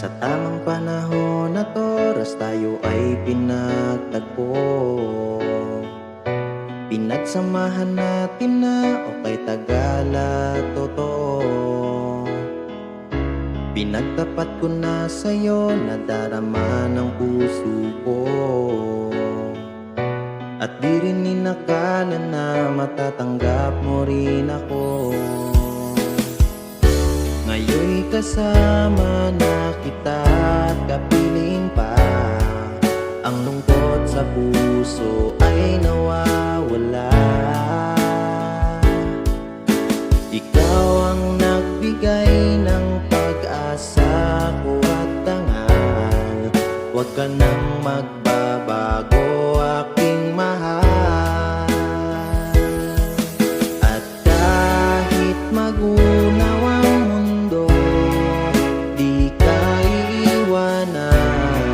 Sa tamang panahon at oras tayo ay pinagtagpo. Pinagsamahan natin na okay tagala totoo. Pinagtapat ko na sa'yo na darama ng puso ko. At di rin inakala na matatanggap mo rin ako. Ngayon'y kasama na kita at kapiling pa. Ang lungkot sa puso ay nawawala. Ikaw ang nagbigay ng pag-asa ko at dangal. Huwag ka nang magbabago, aking mahal. At kahit magunaw ang mundo, di ka iiwanan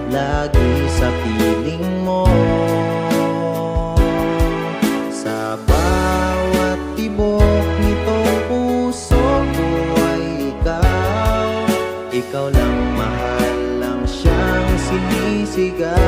lagi sa piling mo. Sa bawat tibok nitong puso ko ay ikaw lang mahal, lang siyang sinisigaw.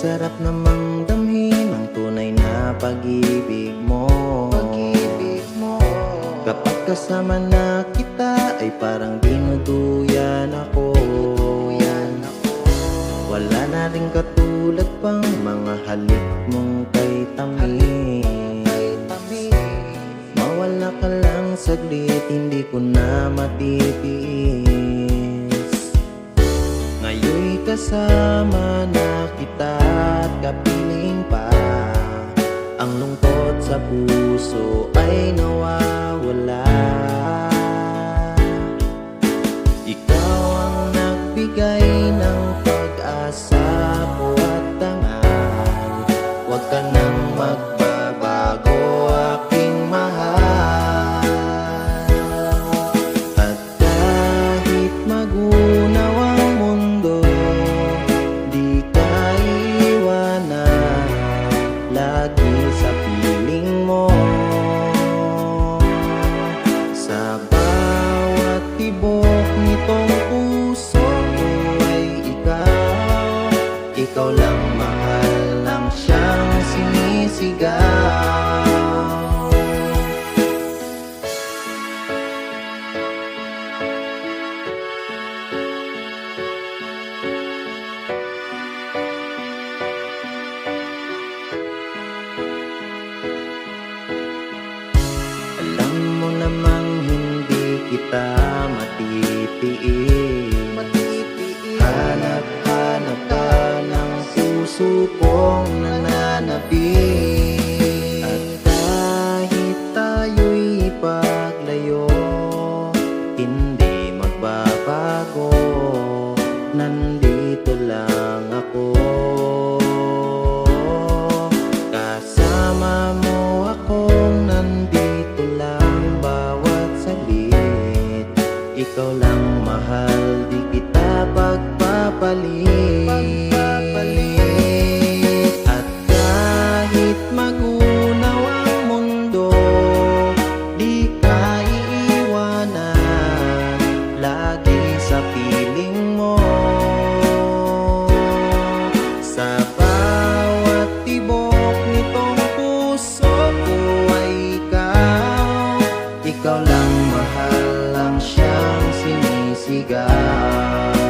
Sarap namang damhin ang tunay na pag-ibig mo. Kapag kasama na kita ay parang dinuduyan ako. Wala na rin katulad pang mga halik mong kay tamis. Mawala ka lang saglit, hindi ko na matitiis. Ngayon'y kasama na kita at kapiling pa. Ang lungkot sa puso ay nawawala. Ikaw ang nagbigay ng pag-asa ko at dangal. Huwag ka nang magbabago, aking mahal. At kahit magunaw ang mundo, di ka iiwanan lagi sa piling mo. Sa bawat tibok nitong puso ko ay ikaw lang mahal, lang siyang sinisigaw. Alam mo namang hindi kita matitiis. Hanap-hanap ka ng puso kong nananabik. At kahit tayo'y ipaglayo, hindi magbabago. Nandito lang ako. Kasama mo akong nandito lang bawat saglit. Ikaw lang mahal, di kita pagpapalit. At kahit magunaw ang mundo, di ka iiwanan lagi sa piling mo. Sa bawat tibok nitong puso ko ay ikaw lang mahal, lang siyang sinisigaw.